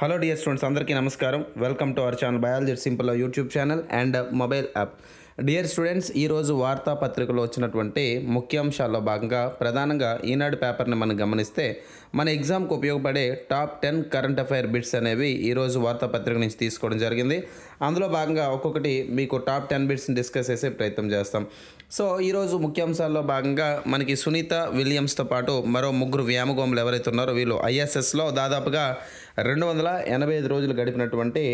Hello dear students, అందరికీ నమస్కారం. Welcome to our channel biology simple YouTube channel and mobile app. Dear students, ఈరోజు వార్తాపత్రికలో వచ్చినటువంటి ముఖ్యాంశాల్లో భాగంగా ప్రధానంగా ఈనాడు పేపర్ని మనం గమనిస్తే మన ఎగ్జామ్కి ఉపయోగపడే టాప్ 10 కరెంట్ అఫైర్ బిట్స్ అనేవి ఈరోజు వార్తాపత్రిక నుంచి తీసుకోవడం జరిగింది. అందులో భాగంగా ఒక్కొక్కటి మీకు టాప్ 10 బిట్స్ని డిస్కస్ చేసే ప్రయత్నం చేస్తాం. సో ఈరోజు ముఖ్యాంశాల్లో భాగంగా మనకి సునీత విలియమ్స్తో పాటు మరో ముగ్గురు వ్యామగోములు ఎవరైతే ఉన్నారో వీళ్ళు ఐఎస్ఎస్లో దాదాపుగా 285 రోజులు గడిపినటువంటి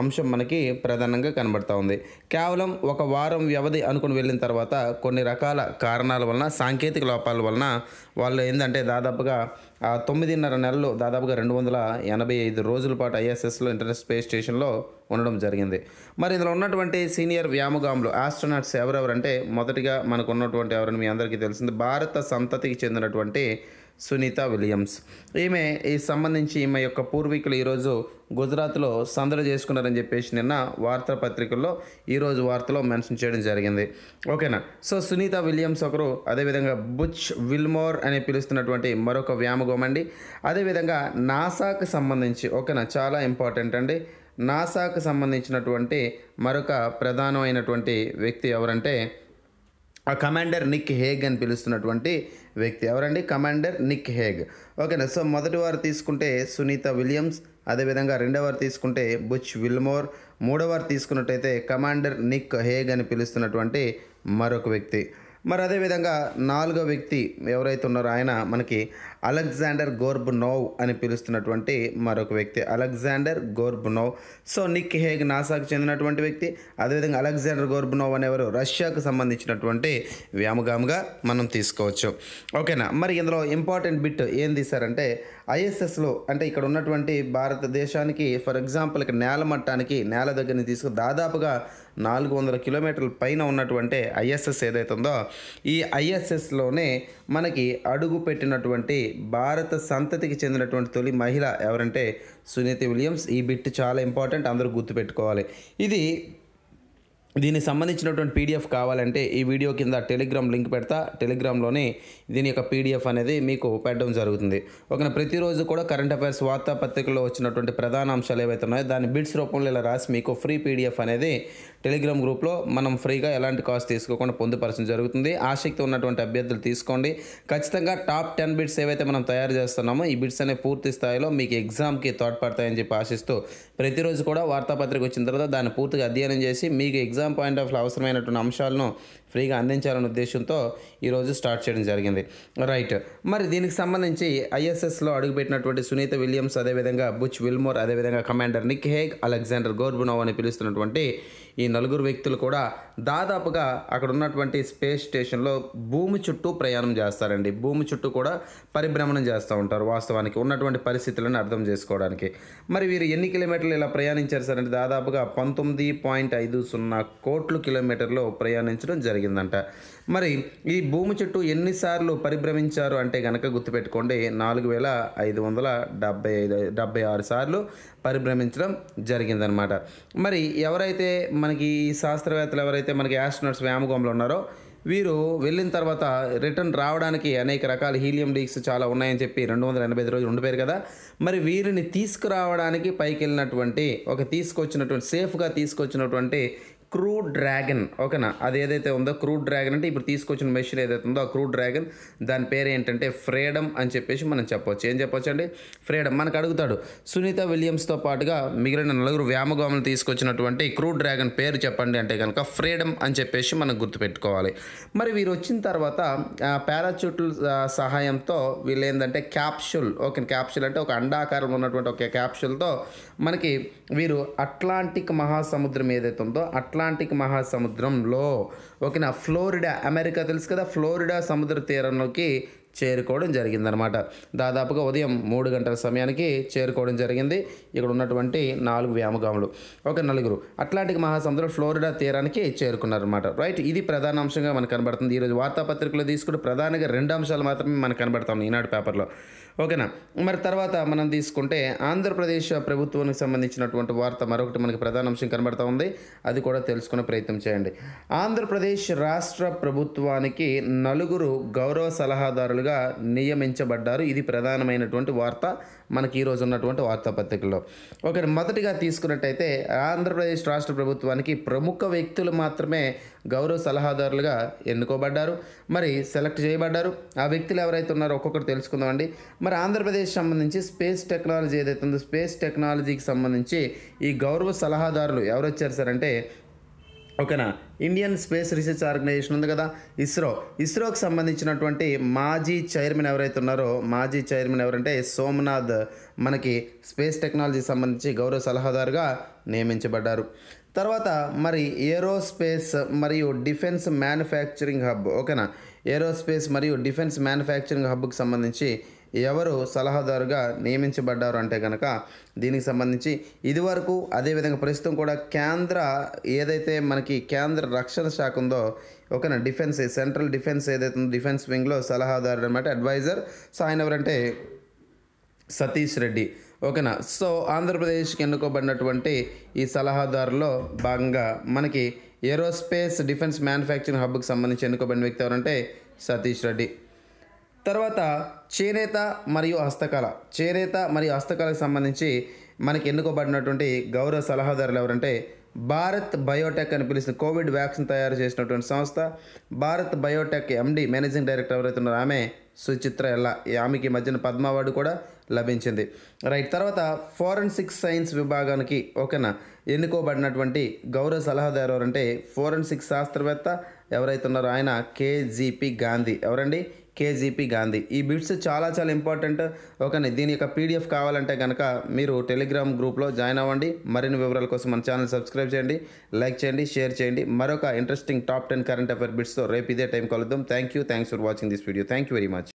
అంశం మనకి ప్రధానంగా కనబడుతూ ఉంది. కేవలం ఒక వారం వ్యవధి అనుకుని వెళ్ళిన తర్వాత కొన్ని రకాల కారణాల వలన, సాంకేతిక లోపాల వలన వాళ్ళు ఏంటంటే దాదాపుగా 9.5 నెలలు, దాదాపుగా 285 రోజుల పాటు ఐఎస్ఎస్లో ఇంటర్నేషనల్ స్పేస్ స్టేషన్లో ఉండడం జరిగింది. మరి ఇందులో ఉన్నటువంటి సీనియర్ వ్యామగాములు ఆస్ట్రోనాట్స్ ఎవరెవరంటే మొదటిగా మనకు ఉన్నటువంటి ఎవరని మీ అందరికీ తెలిసింది, భారత సంతతికి చెందినటువంటి సునీత విలియమ్స్. ఈమె యొక్క పూర్వీకులు ఈరోజు గుజరాత్లో సందడి చేసుకున్నారని చెప్పేసి నిన్న వార్తాపత్రికల్లో ఈరోజు వార్తలో మెన్షన్ చేయడం జరిగింది. ఓకేనా. సో సునీత విలియమ్స్ ఒకరు, అదేవిధంగా బుచ్ విల్మోర్ అని పిలుస్తున్నటువంటి మరొక వ్యామగోం అండి. అదేవిధంగా నాసాకు సంబంధించి, ఓకేనా, చాలా ఇంపార్టెంట్ అండి, నాసాకు సంబంధించినటువంటి మరొక ప్రధానమైనటువంటి వ్యక్తి ఎవరంటే కమాండర్ నిక్ హేగ్ అని పిలుస్తున్నటువంటి వ్యక్తి. ఎవరండి? Commander Nick Hague. ఓకేనా. సో మొదటి వారు తీసుకుంటే సునీత విలియమ్స్, అదేవిధంగా రెండవ వారు తీసుకుంటే బుచ్ విల్మోర్, మూడవ వారు తీసుకున్నట్టయితే కమాండర్ నిక్ హేగ్ అని పిలుస్తున్నటువంటి మరొక వ్యక్తి. మరి అదేవిధంగా నాలుగో వ్యక్తి ఎవరైతే ఉన్నారో ఆయన మనకి అలెగ్జాండర్ గోర్బునోవ్ అని పిలుస్తున్నటువంటి మరొక వ్యక్తి, Alexander Gorbunov. So Nick Hague నాసాకు చెందినటువంటి వ్యక్తి, అదేవిధంగా అలెగ్జాండర్ గోర్బునోవ్ అనేవారు రష్యాకు సంబంధించినటువంటి వ్యామగాముగా మనం తీసుకోవచ్చు. ఓకేనా. మరి ఇందులో ఇంపార్టెంట్ బిట్ ఏం తీశారంటే ఐఎస్ఎస్లో అంటే ఇక్కడ ఉన్నటువంటి భారతదేశానికి ఫర్ ఎగ్జాంపుల్ ఇక్కడ నేల మట్టానికి, నేల దగ్గరని తీసుకు దాదాపుగా 400 కిలోమీటర్ల పైన ఉన్నటువంటి ఐఎస్ఎస్ ఏదైతే ఉందో ఈ ఐఎస్ఎస్లోనే మనకి అడుగు పెట్టినటువంటి భారత సంతతికి చెందినటువంటి తొలి మహిళ ఎవరంటే సునీత విలియమ్స్. ఈ బిట్ చాలా ఇంపార్టెంట్, అందరూ గుర్తుపెట్టుకోవాలి. దీనికి సంబంధించినటువంటి పీడిఎఫ్ కావాలంటే ఈ వీడియో కింద టెలిగ్రామ్ లింక్ పెడతా, టెలిగ్రామ్లోనే దీని యొక్క పీడిఎఫ్ అనేది మీకు పెట్టడం జరుగుతుంది. ఒక ప్రతిరోజు కూడా కరెంట్ అఫైర్స్ వార్తాపత్రికలో వచ్చినటువంటి ప్రధాన అంశాలు ఏవైతే ఉన్నాయో దాన్ని బిట్స్ రూపంలో ఇలా రాసి మీకు ఫ్రీ పీడిఎఫ్ అనేది టెలిగ్రామ్ గ్రూప్లో మనం ఫ్రీగా ఎలాంటి కాస్ట్ తీసుకోకుండా పొందుపరచడం జరుగుతుంది. ఆసక్తి ఉన్నటువంటి అభ్యర్థులు తీసుకోండి. ఖచ్చితంగా టాప్ 10 బిట్స్ ఏవైతే మనం తయారు చేస్తున్నామో ఈ బిట్స్ అనేవి పూర్తి స్థాయిలో మీకు ఎగ్జామ్కి తోడ్పడతాయని చెప్పి ఆశిస్తూ ప్రతిరోజు కూడా వార్తాపత్రిక వచ్చిన తర్వాత దాన్ని పూర్తిగా అధ్యయనం చేసి మీకు ఎగ్జామ్ పాయింట్ ఆఫ్ అవసరమైనటువంటి అంశాలను ఫ్రీగా అందించాలనే ఉద్దేశంతో ఈరోజు స్టార్ట్ చేయడం జరిగింది. రైట్. మరి దీనికి సంబంధించి ఐఎస్ఎస్లో అడుగుపెట్టినటువంటి సునీత విలియమ్స్, అదేవిధంగా బుచ్ విల్మోర్, అదేవిధంగా commander Nick Hague, Alexander Gorbunov అని పిలుస్తున్నటువంటి ఈ నలుగురు వ్యక్తులు కూడా దాదాపుగా అక్కడ ఉన్నటువంటి స్పేస్ స్టేషన్లో భూమి చుట్టూ ప్రయాణం చేస్తారండి. భూమి చుట్టూ కూడా పరిభ్రమణం చేస్తూ ఉంటారు వాస్తవానికి ఉన్నటువంటి పరిస్థితులను అర్థం చేసుకోవడానికి. మరి వీరు ఎన్ని కిలోమీటర్లు ఇలా ప్రయాణించారు సార్ అంటే దాదాపుగా 19.50 కోట్ల కిలోమీటర్లు ప్రయాణించడం జరిగిందంట. మరి ఈ భూమి చుట్టూ ఎన్నిసార్లు పరిభ్రమించారు అంటే కనుక గుర్తుపెట్టుకోండి, 4576 సార్లు పరిభ్రమించడం జరిగిందనమాట. మరి ఎవరైతే మనకి ఈ శాస్త్రవేత్తలు ఎవరైతే మనకి ఆస్ట్రోనాట్స్ వ్యామగోంలో ఉన్నారో వీరు వెళ్ళిన తర్వాత రిటర్న్ రావడానికి అనేక రకాల హీలియం లీక్స్ చాలా ఉన్నాయని చెప్పి 285 రోజులు ఉండిపోయారు కదా. మరి వీరిని తీసుకురావడానికి పైకి వెళ్ళినటువంటి సేఫ్గా తీసుకొచ్చినటువంటి క్రూ డ్రాగన్, ఓకేనా, అది ఏదైతే ఉందో క్రూ డ్రాగన్ అంటే ఇప్పుడు తీసుకొచ్చిన మెషిన్ ఏదైతే ఉందో ఆ క్రూ డ్రాగన్ దాని పేరు ఏంటంటే ఫ్రీడమ్ అని చెప్పేసి మనం చెప్పొచ్చు. ఏం చెప్పొచ్చు అండి? ఫ్రీడమ్. మనకు అడుగుతాడు సునీత విలియమ్స్తో పాటుగా మిగిలిన నలుగురు వ్యామగాములు తీసుకొచ్చినటువంటి క్రూ డ్రాగన్ పేరు చెప్పండి అంటే కనుక ఫ్రీడమ్ అని చెప్పేసి మనం గుర్తుపెట్టుకోవాలి. మరి వీరు వచ్చిన తర్వాత పారాచూట్ల సహాయంతో వీళ్ళు ఏంటంటే క్యాప్సూల్, ఓకే, క్యాప్సూల్ అంటే ఒక అండాకారంలో ఉన్నటువంటి ఒక క్యాప్సూల్తో మనకి వీరు అట్లాంటిక్ మహాసముద్రం ఏదైతే ఉందో అట్లాంటిక్ మహాసముద్రంలో, ఓకేనా, ఫ్లోరిడా, అమెరికా తెలుసు కదా, ఫ్లోరిడా సముద్ర తీరంలోకి చేరుకోవడం జరిగిందనమాట. దాదాపుగా ఉదయం 3 గంటల సమయానికి చేరుకోవడం జరిగింది. ఇక్కడ ఉన్నటువంటి 4 వ్యామగాములు, నలుగురు అట్లాంటిక్ మహాసముద్రం ఫ్లోరిడా తీరానికి చేరుకున్నారనమాట. రైట్. ఇది ప్రధాన అంశంగా మనకు కనబడుతుంది. ఈరోజు వార్తాపత్రికలో తీసుకుంటే ప్రధానంగా 2 అంశాలు మాత్రమే మనకు కనబడతాం ఈనాడు పేపర్లో. ఓకేనా. మరి తర్వాత మనం తీసుకుంటే ఆంధ్రప్రదేశ్ ప్రభుత్వానికి సంబంధించినటువంటి వార్త మరొకటి మనకి ప్రధాన అంశం కనబడతా ఉంది, అది కూడా తెలుసుకునే ప్రయత్నం చేయండి. ఆంధ్రప్రదేశ్ రాష్ట్ర ప్రభుత్వానికి 4 గౌరవ సలహాదారులుగా నియమించబడ్డారు. ఇది ప్రధానమైనటువంటి వార్త మనకి ఈరోజు ఉన్నటువంటి వార్తాపత్రికల్లో. ఓకే, మొదటిగా తీసుకున్నట్టయితే ఆంధ్రప్రదేశ్ రాష్ట్ర ప్రభుత్వానికి ప్రముఖ వ్యక్తులు మాత్రమే గౌరవ సలహాదారులుగా ఎన్నుకోబడ్డారు, మరి సెలెక్ట్ చేయబడ్డారు. ఆ వ్యక్తులు ఎవరైతే ఉన్నారో ఒక్కొక్కటి తెలుసుకుందామండి. మరి ఆంధ్రప్రదేశ్ సంబంధించి స్పేస్ టెక్నాలజీ ఏదైతే ఉందో స్పేస్ టెక్నాలజీకి సంబంధించి ఈ గౌరవ సలహాదారులు ఎవరు వచ్చారు సార్ అంటే, ఓకేనా, ఇండియన్ స్పేస్ రీసెర్చ్ ఆర్గనైజేషన్ ఉంది కదా, ఇస్రోకి సంబంధించినటువంటి మాజీ చైర్మన్ ఎవరైతే ఉన్నారో, మాజీ చైర్మన్ ఎవరంటే సోమనాథ్ మనకి స్పేస్ టెక్నాలజీకి సంబంధించి గౌరవ సలహాదారుగా నియమించబడ్డారు. తర్వాత మరి ఏరోస్పేస్ మరియు డిఫెన్స్ మ్యానుఫ్యాక్చరింగ్ హబ్, ఓకేనా, ఏరోస్పేస్ మరియు డిఫెన్స్ మ్యానుఫ్యాక్చరింగ్ హబ్కి సంబంధించి ఎవరు సలహాదారుగా నియమించబడ్డారు అంటే కనుక, దీనికి సంబంధించి ఇదివరకు అదేవిధంగా ప్రస్తుతం కూడా ఏదైతే మనకి కేంద్ర రక్షణ శాఖ ఉందో, ఓకేనా, డిఫెన్స్ సెంట్రల్ డిఫెన్స్ ఏదైతే ఉందో డిఫెన్స్ వింగ్లో సలహాదారు అనమాట, అడ్వైజర్. సో ఆయన ఎవరంటే సతీష్ రెడ్డి, ఓకేనా. సో ఆంధ్రప్రదేశ్కి ఎన్నుకోబడినటువంటి ఈ సలహాదారులో భాగంగా మనకి ఏరోస్పేస్ డిఫెన్స్ మ్యానుఫ్యాక్చరింగ్ హబ్కి సంబంధించి ఎన్నుకోబడిన వ్యక్తి ఎవరంటే సతీష్ రెడ్డి. తర్వాత చేనేత మరియు హస్తకళకు సంబంధించి మనకి ఎన్నుకోబడినటువంటి గౌరవ సలహాదారులు ఎవరంటే భారత్ బయోటెక్ అని పిలుస్తుంది, కోవిడ్ వ్యాక్సిన్ తయారు చేసినటువంటి సంస్థ భారత్ బయోటెక్ ఎండి మేనేజింగ్ డైరెక్టర్ ఎవరైతే ఉన్నారో ఆమె సుచిత్ర ఎల్లా. ఆమెకి మధ్యన పద్మ అవార్డు కూడా లభించింది. రైట్. తర్వాత ఫోరెన్సిక్ సైన్స్ విభాగానికి, ఓకేనా, ఎన్నుకోబడినటువంటి గౌరవ సలహాదారు ఎవరంటే ఫోరెన్సిక్ శాస్త్రవేత్త ఎవరైతే ఉన్నారో ఆయన కేజీపీ గాంధీ. ఎవరండి? కేజీపీ గాంధీ. ఈ బిట్స్ చాలా ఇంపార్టెంట్. ఓకేనా, దీని యొక్క పీడిఎఫ్ కావాలంటే కనుక మీరు టెలిగ్రామ్ గ్రూప్లో జాయిన్ అవ్వండి. మరిన్ని వివరాల కోసం మన ఛానల్ సబ్స్క్రైబ్ చేయండి, లైక్ చేయండి, షేర్ చేయండి. మరొక ఇంట్రెస్టింగ్ టాప్ 10 కరెంట్ అఫైర్ బిట్స్తో రేపు ఇదే టైం కలుద్దాం. Thanks for watching this video. Thank you very much.